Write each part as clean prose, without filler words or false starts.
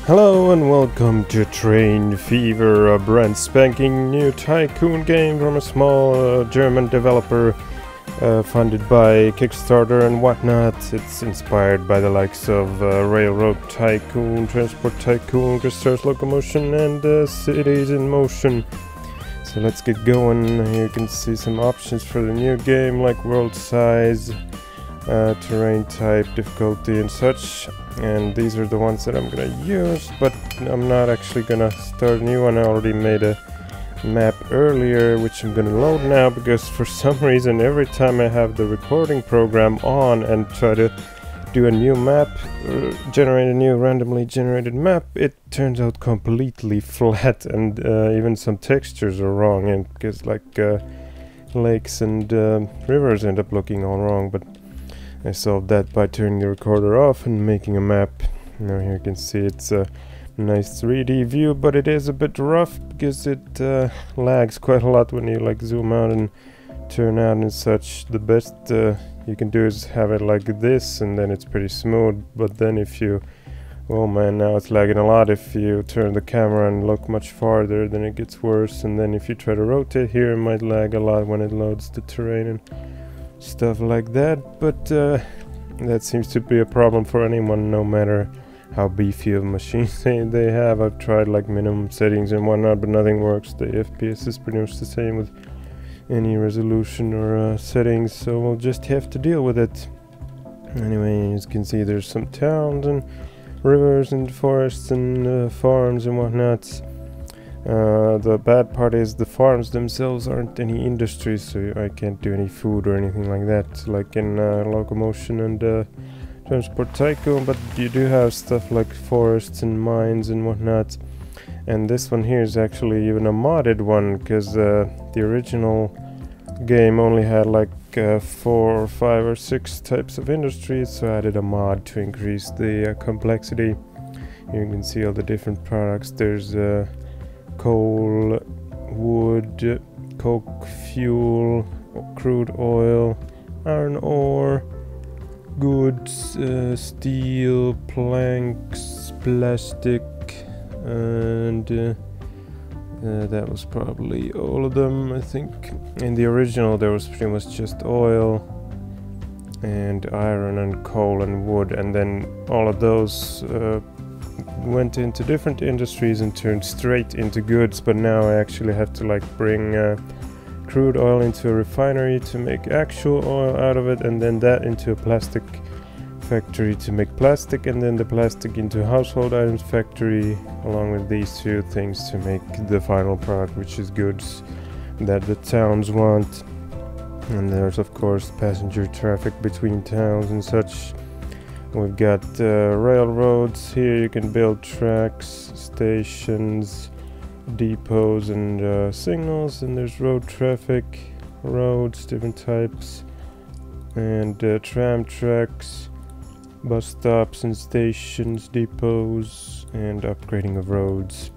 Hello and welcome to Train Fever, a brand spanking new tycoon game from a small German developer funded by Kickstarter and whatnot. It's inspired by the likes of Railroad Tycoon, Transport Tycoon, Locomotion and Cities in Motion. So let's get going. Here you can see some options for the new game like world size, terrain type, difficulty and such, and these are the ones that I'm gonna use, but I'm not actually gonna start a new one. I already made a map earlier which I'm gonna load now, because for some reason every time I have the recording program on and try to do a new map, generate a new randomly generated map, it turns out completely flat, and even some textures are wrong, and because like lakes and rivers end up looking all wrong. But I solved that by turning the recorder off and making a map. Now here you can see it's a nice 3D view, but it is a bit rough because it lags quite a lot when you like zoom out and turn out and such. The best you can do is have it like this, and then it's pretty smooth. But then if you, oh man, now it's lagging a lot. If you turn the camera and look much farther, then it gets worse. And then if you try to rotate here, it might lag a lot when it loads the terrain and stuff like that. But that seems to be a problem for anyone, no matter how beefy of machines they have. I've tried like minimum settings and whatnot, but nothing works. The FPS is pretty much the same with any resolution or settings, so we'll just have to deal with it. Anyway, as you can see, there's some towns and rivers and forests and farms and whatnot. The bad part is the farms themselves aren't any industries, so I can't do any food or anything like that, like in Locomotion and Transport Tycoon, but you do have stuff like forests and mines and whatnot. And this one here is actually even a modded one, because the original game only had like 4 or 5 or 6 types of industries, so I added a mod to increase the complexity. Here you can see all the different products. There's coal, wood, coke, fuel, crude oil, iron ore, goods, steel, planks, plastic, and that was probably all of them. I think in the original there was pretty much just oil and iron and coal and wood, and then all of those went into different industries and turned straight into goods. But now I actually have to like bring crude oil into a refinery to make actual oil out of it, and then that into a plastic factory to make plastic, and then the plastic into a household items factory, along with these two things to make the final product, which is goods that the towns want. And there's of course passenger traffic between towns and such. We've got railroads here. You can build tracks, stations, depots and signals. And there's road traffic, roads, different types, and tram tracks, bus stops and stations, depots, and upgrading of roads.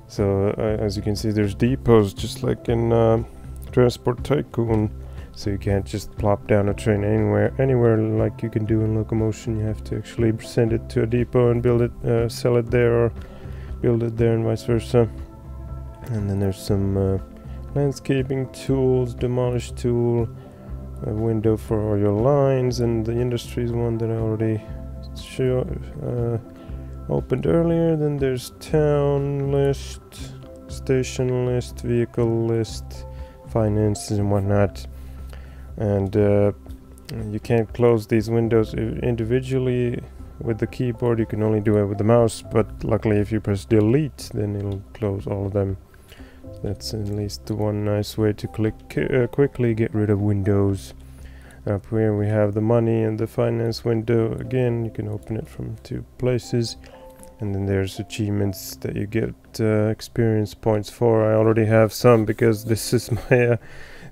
So as you can see, there's depots just like in Transport Tycoon, so you can't just plop down a train anywhere like you can do in Locomotion. You have to actually send it to a depot and build it, sell it there, or build it there and vice versa. And then there's some landscaping tools, demolish tool, a window for all your lines, and the industries one that I already opened earlier. Then there's town list, station list, vehicle list, finances and whatnot. And you can't close these windows individually with the keyboard. You can only do it with the mouse, but luckily if you press delete, then it'll close all of them. That's at least one nice way to quickly get rid of windows. Up here we have the money and the finance window. Again, you can open it from 2 places. And then there's achievements that you get experience points for. I already have some, because this is my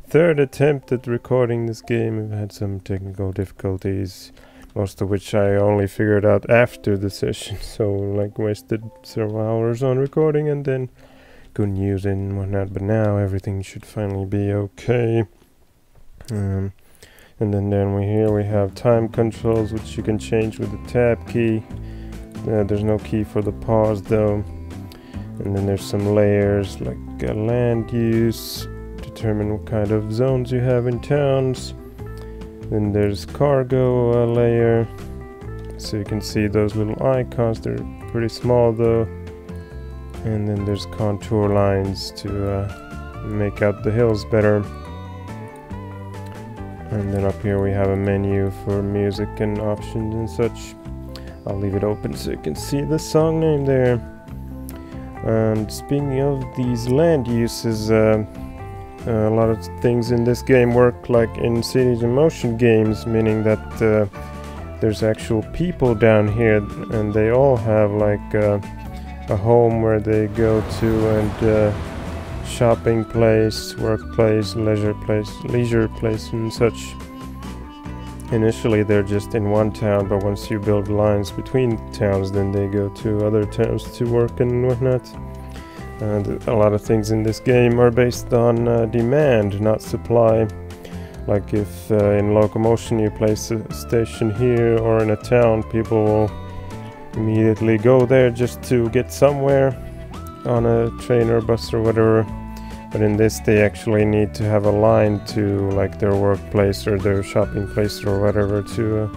3rd attempt at recording this game. I've had some technical difficulties, most of which I only figured out after the session. So like wasted several hours on recording and then couldn't use it and whatnot, but now everything should finally be okay. And then here we have time controls, which you can change with the tab key. There's no key for the pause though. And then there's some layers like land use, determine what kind of zones you have in towns. Then there's cargo layer, so you can see those little icons, they're pretty small though. And then there's contour lines to make out the hills better. And then up here we have a menu for music and options and such. I'll leave it open so you can see the song name there. And speaking of these land uses, a lot of things in this game work like in Cities in Motion games, meaning that there's actual people down here and they all have like a home where they go to, and shopping place, workplace, leisure place and such. Initially they're just in one town, but once you build lines between towns, then they go to other towns to work and whatnot. And a lot of things in this game are based on demand, not supply. Like if in Locomotion you place a station here or in a town, people will immediately go there just to get somewhere on a train or bus or whatever. But in this they actually need to have a line to like their workplace or their shopping place or whatever to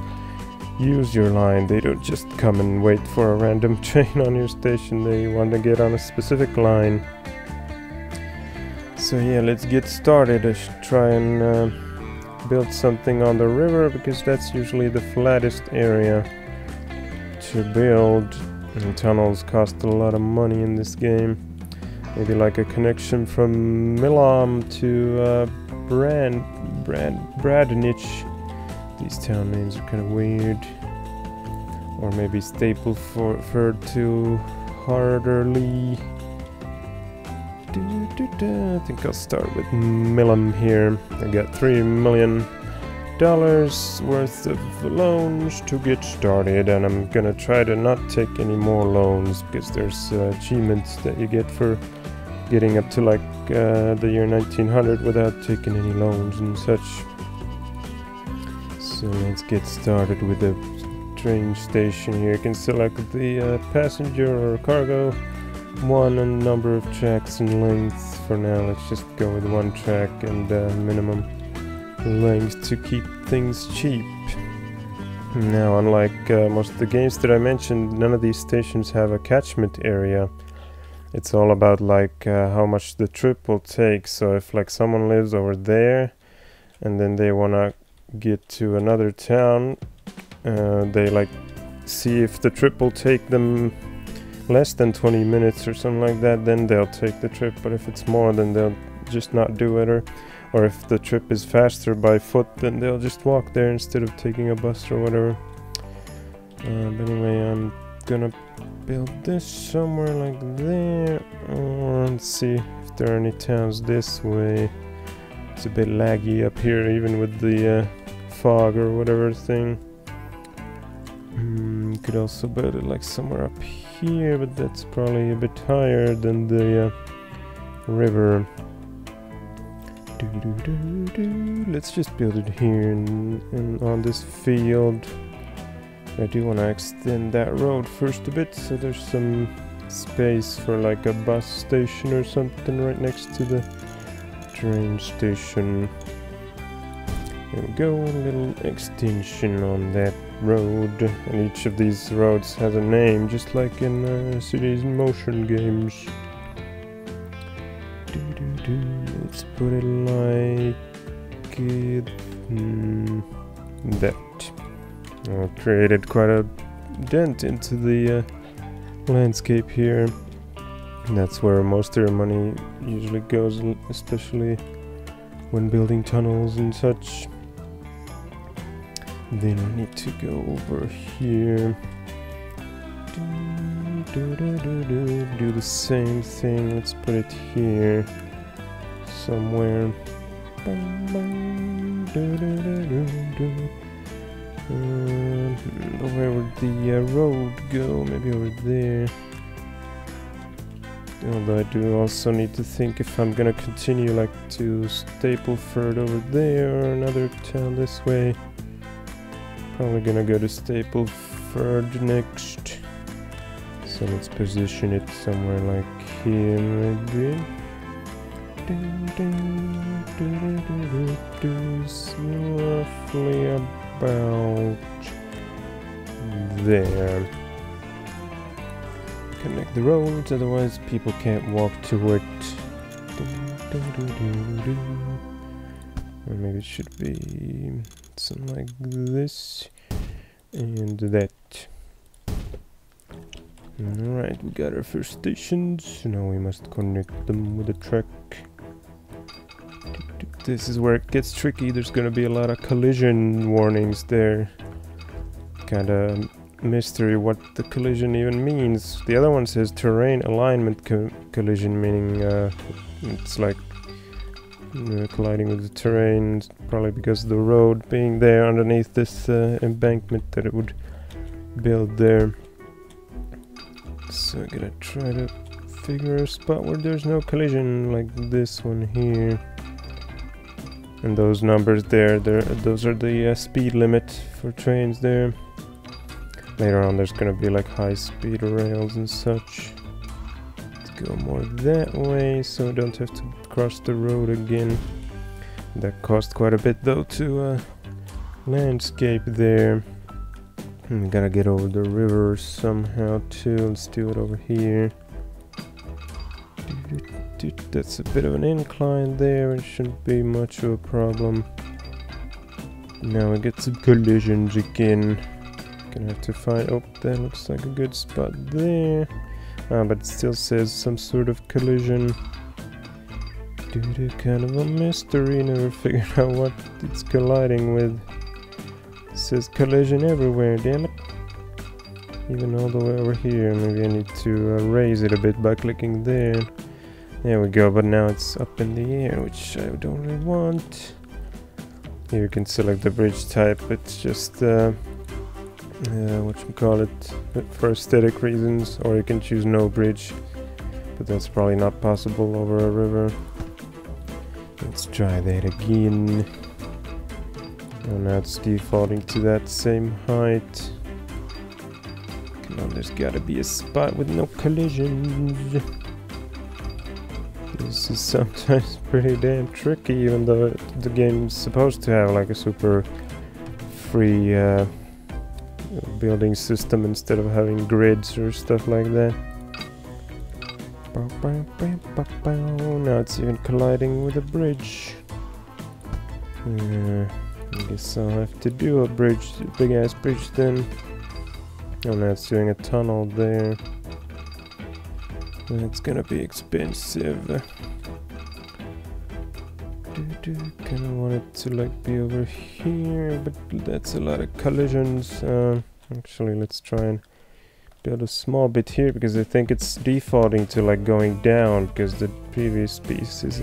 use your line. They don't just come and wait for a random train on your station, they want to get on a specific line. So yeah, let's get started. I should try and build something on the river, because that's usually the flattest area to build, and tunnels cost a lot of money in this game. Maybe like a connection from Milam to Bradnich. These town names are kind of weird. Or maybe Stapleford to Harderley. I think I'll start with Milam here. I got $3 million worth of loans to get started, and I'm gonna try to not take any more loans, because there's achievements that you get for getting up to like the year 1900 without taking any loans and such. So let's get started with the train station here. You can select the passenger or cargo one and number of tracks and length. For now let's just go with one track and minimum length to keep things cheap. Now, unlike most of the games that I mentioned, none of these stations have a catchment area. It's all about like how much the trip will take. So if like someone lives over there and then they wanna get to another town, they like see if the trip will take them less than 20 minutes or something like that, then they'll take the trip. But if it's more, then they'll just not do it. Or if the trip is faster by foot, then they'll just walk there instead of taking a bus or whatever. But anyway, I'm gonna build this somewhere like there. Let's see if there are any towns this way. It's a bit laggy up here, even with the fog or whatever thing. Could also build it like somewhere up here, but that's probably a bit higher than the river. Let's just build it here and on this field. I do want to extend that road first a bit, so there's some space for like a bus station or something right next to the train station. There we go, a little extension on that road. And each of these roads has a name, just like in Cities in Motion games. Let's put it like that. I've created quite a dent into the landscape here. That's where most of your money usually goes, especially when building tunnels and such. Then I need to go over here. Do the same thing. Let's put it here somewhere. Where would the road go? Maybe over there. Although I do also need to think if I'm gonna continue like to Stapleford over there or another town this way. Probably gonna go to Stapleford next. So let's position it somewhere like here, maybe. So roughly about there. Connect the roads, otherwise people can't walk to it. Or maybe it should be something like this and that. Alright, we got our first stations. Now we must connect them with the track. This is where it gets tricky. There's gonna be a lot of collision warnings there. Kinda mystery what the collision even means. The other one says terrain alignment collision, meaning it's like colliding with the terrain, probably because of the road being there underneath this embankment that it would build there. So I'm gonna try to figure a spot where there's no collision, like this one here. And those numbers there, those are the speed limit for trains there. Later on there's gonna be like high speed rails and such. Let's go more that way so we don't have to cross the road again. That cost quite a bit though to landscape there. And we gotta get over the river somehow too. Let's do it over here. That's a bit of an incline there. It shouldn't be much of a problem. Now we get some collisions again. Gonna have to find... Oh, that looks like a good spot there. But it still says some sort of collision. Kind of a mystery. Never figured out what it's colliding with. It says collision everywhere, damn it. Even all the way over here. Maybe I need to raise it a bit by clicking there. There we go, but now it's up in the air, which I don't really want. Here you can select the bridge type. It's just whatchamacallit, for aesthetic reasons, or you can choose no bridge, but that's probably not possible over a river. Let's try that again. Oh, now it's defaulting to that same height. Come on, there's gotta be a spot with no collisions. This is sometimes pretty damn tricky, even though the game's supposed to have like a super free building system instead of having grids or stuff like that. Now it's even colliding with a bridge. I guess I'll have to do a bridge, a big ass bridge then. Oh, now it's doing a tunnel there. It's gonna be expensive. Kinda want it to like be over here, but that's a lot of collisions. Actually, let's try and build a small bit here, because I think it's defaulting to like going down, because the previous piece is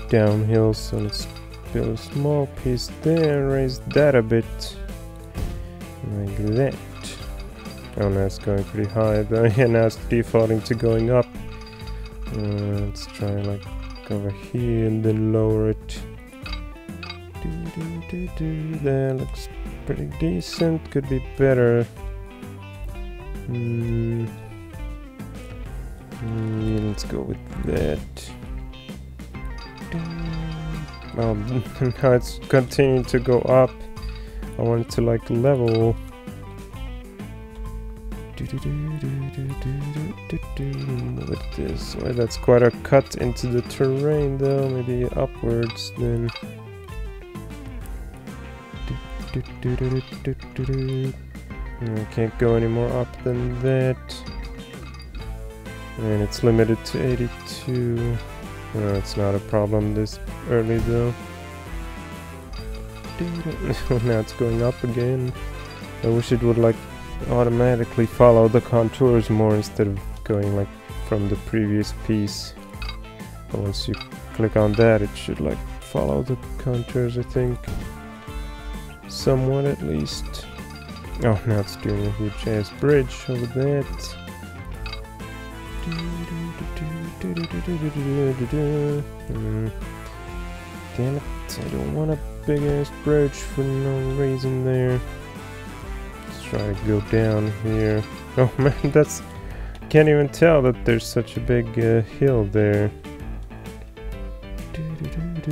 downhill. So let's build a small piece there, raise that a bit, like that. Oh, now it's going pretty high though. Yeah, now it's defaulting to going up. Let's try like over here and then lower it. That looks pretty decent. Could be better. Let's go with that. Oh, now it's continuing to go up. I want it to like level. With this, well, that's quite a cut into the terrain though. Maybe upwards then. I can't go any more up than that, and it's limited to 82. It's not a problem this early though. Now it's going up again. I wish it would like automatically follow the contours more instead of going like from the previous piece. But once you click on that, it should like follow the contours, I think. Somewhat at least. Oh, now it's doing a huge ass bridge over that. Damn it, I don't want a big ass bridge for no reason there. Try to go down here. Oh man, that's can't even tell that there's such a big hill there.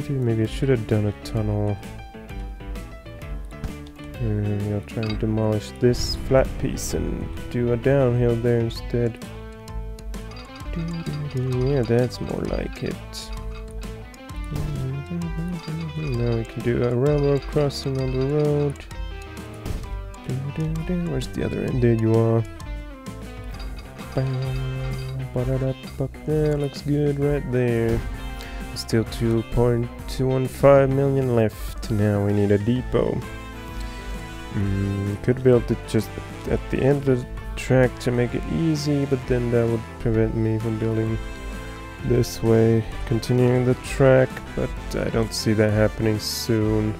Maybe I should have done a tunnel. I'll try and demolish this flat piece and do a downhill there instead. Yeah, that's more like it. Now we can do a railroad crossing on the road. Where's the other end? There you are. Up there, looks good right there. Still 2.215 million left. Now we need a depot. Could build it just at the end of the track to make it easy, but then that would prevent me from building this way, continuing the track, but I don't see that happening soon.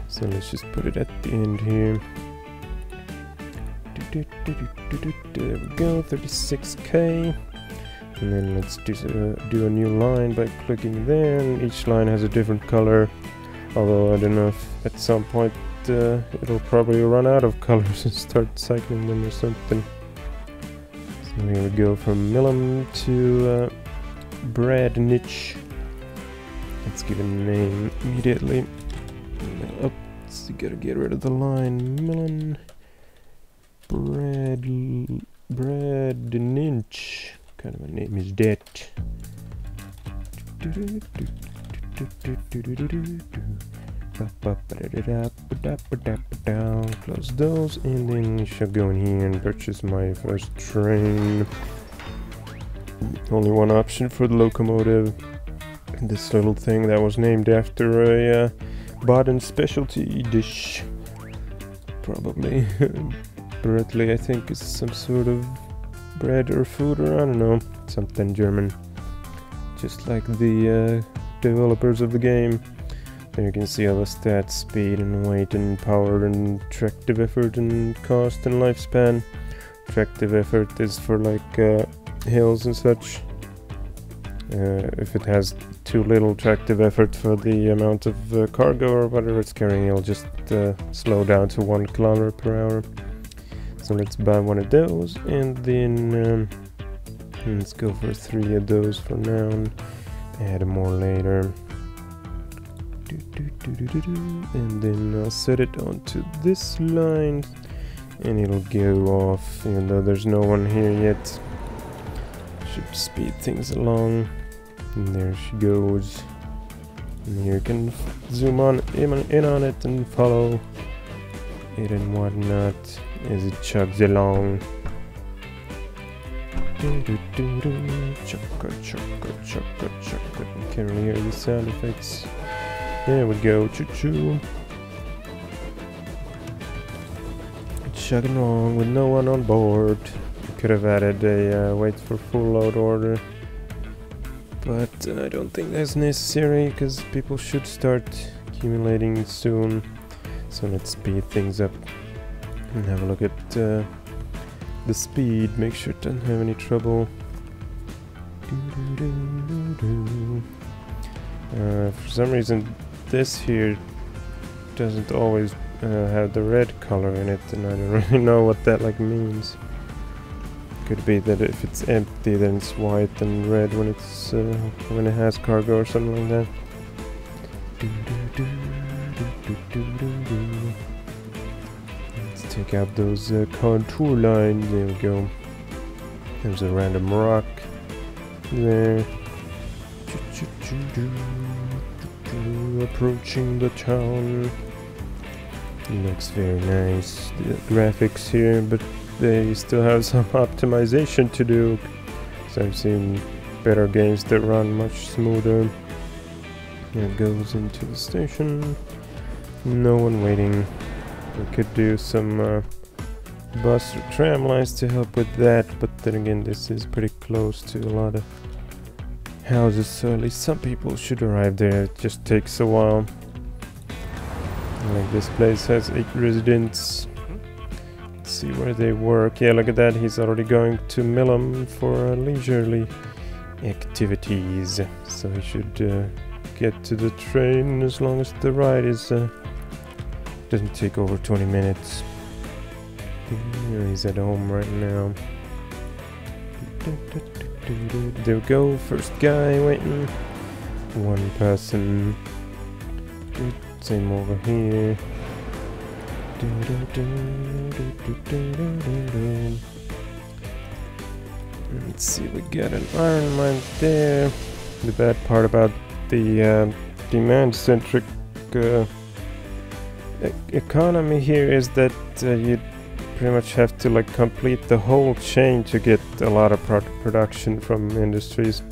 So let's just put it at the end here. There we go, 36k. And then let's do a new line by clicking there, and each line has a different color. Although I don't know if at some point it'll probably run out of colors and start cycling them or something. So here we go from Milam to Bradnich. Let's give it a name immediately. Oops, you gotta get rid of the line. Milan Bradnich. What kind of a name is that? Close those, and then I shall go in here and purchase my first train. Only one option for the locomotive. This little thing that was named after a Baden specialty dish. Probably. BRÖTLI, I think, is some sort of bread or food, or I don't know, something German. Just like the developers of the game. There you can see all the stats: speed and weight and power and tractive effort and cost and lifespan. Tractive effort is for like hills and such. If it has too little tractive effort for the amount of cargo or whatever it's carrying, it'll just slow down to 1 kilometer per hour. So let's buy one of those, and then let's go for 3 of those for now and add more later. And then I'll set it onto this line, and it'll go off, even though there's no one here yet. Should speed things along. And there she goes. And here you can zoom in on it and follow it and whatnot as it chugs along. Chugga, chugga, chugga, chugga. You can't really hear the sound effects. There we go, choo-choo. Chugging along with no one on board. Could have added a wait for full load order, but I don't think that's necessary because people should start accumulating soon. So let's speed things up and have a look at the speed. Make sure it doesn't have any trouble. For some reason this here doesn't always have the red color in it, and I don't really know what that means. Could be that if it's empty, then it's white and red when it's when it has cargo or something like that. Let's take out those contour lines. There we go. There's a random rock there. Approaching the town. Looks very nice. The graphics here, but they still have some optimization to do. So I've seen better games that run much smoother. Here it goes into the station. No one waiting. We could do some bus or tram lines to help with that, but then again, this is pretty close to a lot of houses, so at least some people should arrive there. It just takes a while. Like this place has 8 residents. Let's see where they work. Yeah, look at that. He's already going to Milam for leisurely activities. So he should get to the train as long as the ride is doesn't take over 20 minutes. He's at home right now. There we go, first guy waiting. One person. Same over here. Let's see, we got an iron mine there. The bad part about the demand-centric economy here is that you pretty much have to like complete the whole chain to get a lot of production from industries.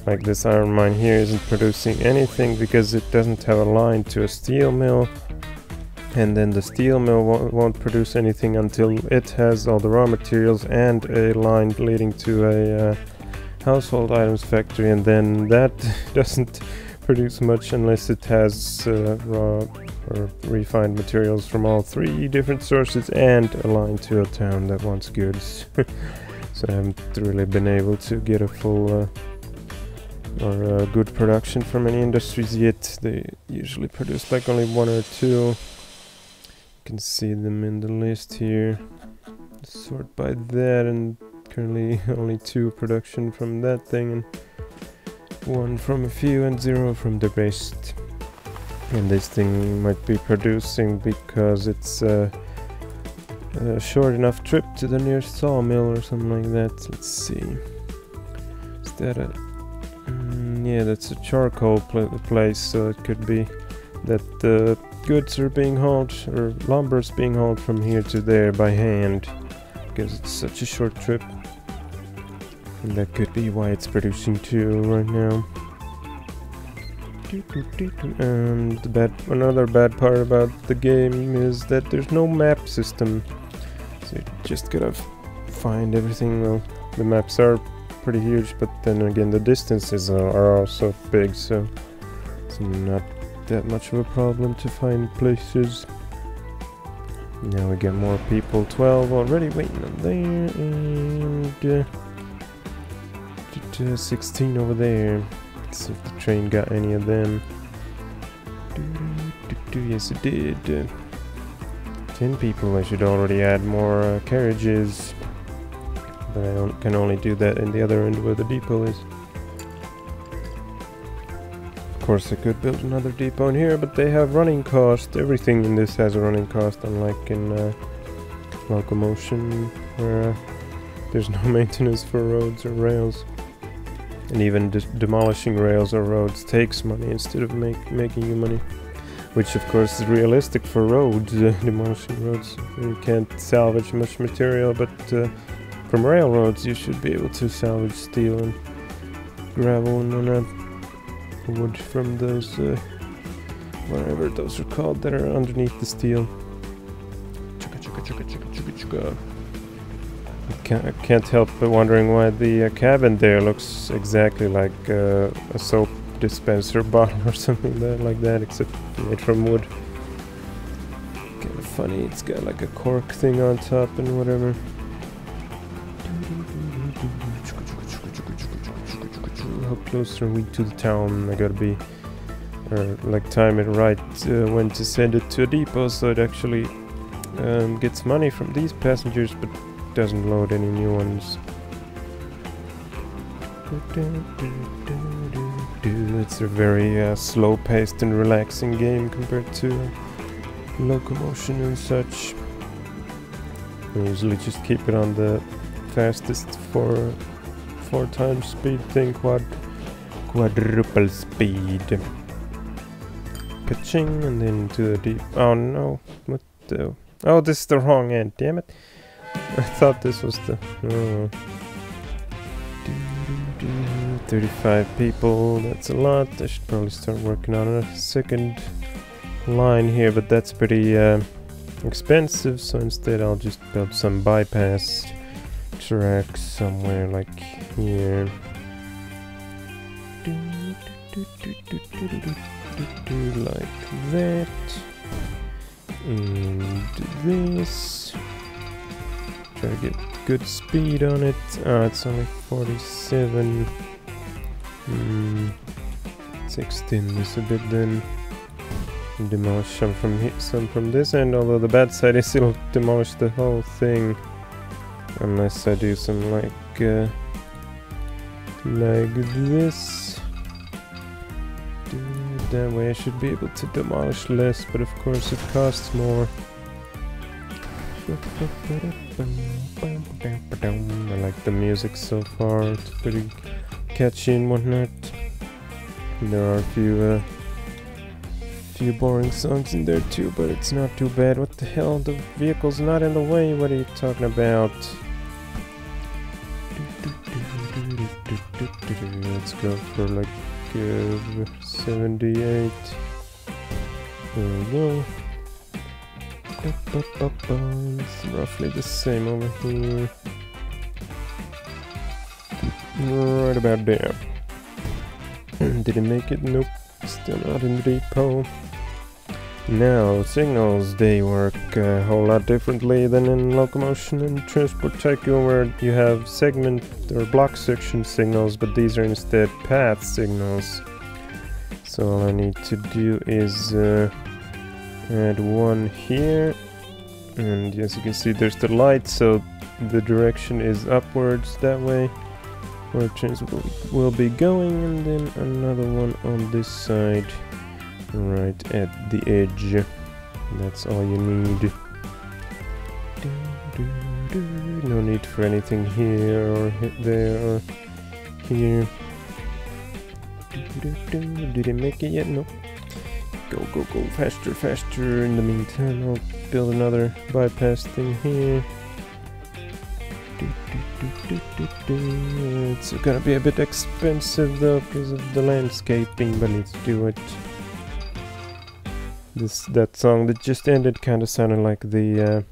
Like this iron mine here isn't producing anything because it doesn't have a line to a steel mill, and then the steel mill won't produce anything until it has all the raw materials and a line leading to a household items factory, and then that doesn't produce much unless it has raw or refined materials from all three different sources and a line to a town that wants goods. So I haven't really been able to get a full or good production from any industries yet. They usually produce like only one or two. You can see them in the list here. Sort by that, and currently only 2 production from that thing, and 1 from a few and 0 from the rest. And this thing might be producing because it's a short enough trip to the nearest sawmill or something like that. Let's see. Is that a... yeah, that's a charcoal place, so it could be that the goods are being hauled, or lumber is being hauled from here to there by hand, because it's such a short trip. And that could be why it's producing 2 right now. And another bad part about the game is that there's no map system, so you just gotta find everything. Well, the maps are pretty huge, but then again the distances are also big, so it's not that much of a problem to find places. Now we get more people, 12 already waiting on there, and 16 over there. Let's see if the train got any of them. Yes, it did. 10 people. I should already add more carriages, but I can only do that in the other end where the depot is. Of course, I could build another depot in here, but they have running cost. Everything in this has a running cost, unlike in Locomotion, where there's no maintenance for roads or rails. And even demolishing rails or roads takes money instead of making you money. Which of course is realistic for roads, demolishing roads. You can't salvage much material, but from railroads you should be able to salvage steel and gravel and wood from those, whatever those are called, that are underneath the steel. I can't help but wondering why the cabin there looks exactly like a soap dispenser bottle or something like that, except made from wood. Kind of funny, it's got like a cork thing on top and whatever. How close are we to the town? I gotta be, or like time it right when to send it to a depot, so it actually gets money from these passengers, but doesn't load any new ones. It's a very slow-paced and relaxing game compared to Locomotion and such. I usually just keep it on the fastest 4 times speed thing, quadruple speed. Ka-ching, and then to the deep. Oh no! What the? Oh, this is the wrong end. Damn it! I thought this was the... Oh. 35 people, that's a lot. I should probably start working on a second line here, but that's pretty expensive, so instead I'll just build some bypass tracks somewhere like here. Like that. And this. Try to get good speed on it. It's only 47. 16 this a bit then. Demolish some from here, some from this end, although the bad side is it'll demolish the whole thing. Unless I do some like like this. That way I should be able to demolish less, but of course it costs more. I like the music so far, it's pretty catchy and whatnot. There are a few boring songs in there too, but it's not too bad. What the hell, the vehicle's not in the way, what are you talking about? Let's go for like 78. There we go. It's roughly the same over here. Right about there. Did it make it? Nope. Still not in the depot. Now, signals, they work a whole lot differently than in Locomotion and Transport Tycoon, where you have segment or block section signals, but these are instead path signals. So all I need to do is add one here, and as you can see there's the light, so the direction is upwards that way where trains will be going, and then another one on this side right at the edge. That's all you need. No need for anything here or there or here. Did it make it yet? Nope. Go, go, go, faster, faster. In the meantime, I'll build another bypass thing here. It's gonna be a bit expensive though because of the landscaping, but let's do it. That song that just ended kind of sounded like the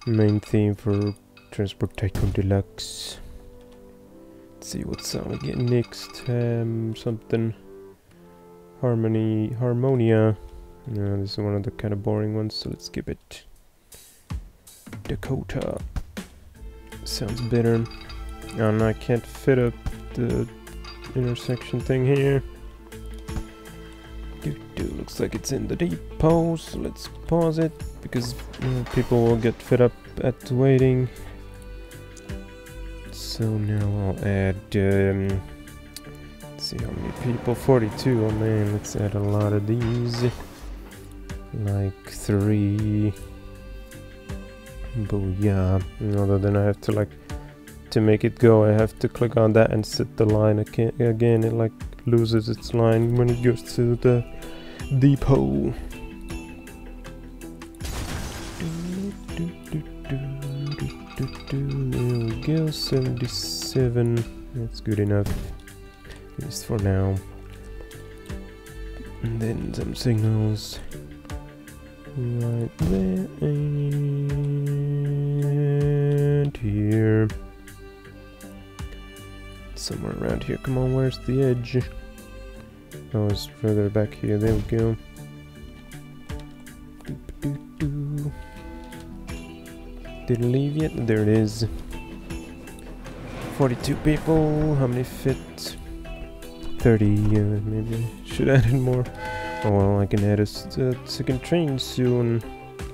main theme for Transport Tycoon Deluxe. Let's see what song we get next. Something Harmonia. No, this is one of the kind of boring ones, so let's skip it. Dakota. Sounds better. Oh no, I can't fit up the intersection thing here. Looks like it's in the depot, so let's pause it because people will get fed up at waiting. So now I'll add, let's see how many people, 42, oh man, let's add a lot of these, like 3, booyah. Other than I have to like, to make it go, I have to click on that and set the line again, it like loses its line when it goes to the depot. There we go, 77. That's good enough, at least for now. And then some signals right there and here. Somewhere around here. Come on, where's the edge? Oh, it's further back here. There we go. Did it leave yet? There it is. 42 people. How many fit? 30. Maybe I should add in more. Oh well, I can add a second train soon.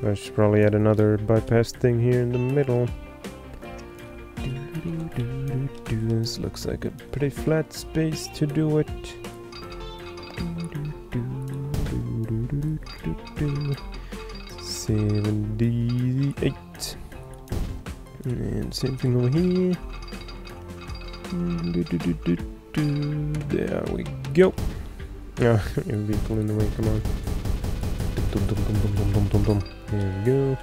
I should probably add another bypass thing here in the middle. This looks like a pretty flat space to do it. 78. And same thing over here. There we go. Yeah, vehicle in the way, come on. There we go.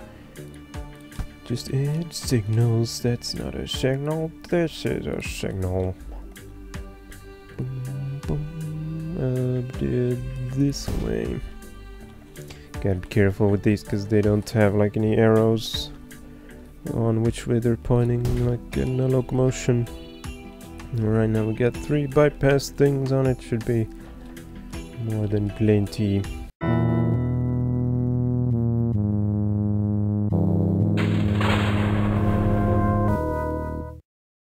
Just add signals. That's not a signal. This is a signal. This way. Gotta be careful with these because they don't have like any arrows on which way they're pointing, like in a Locomotion. Right now we got 3 bypass things on it. Should be more than plenty.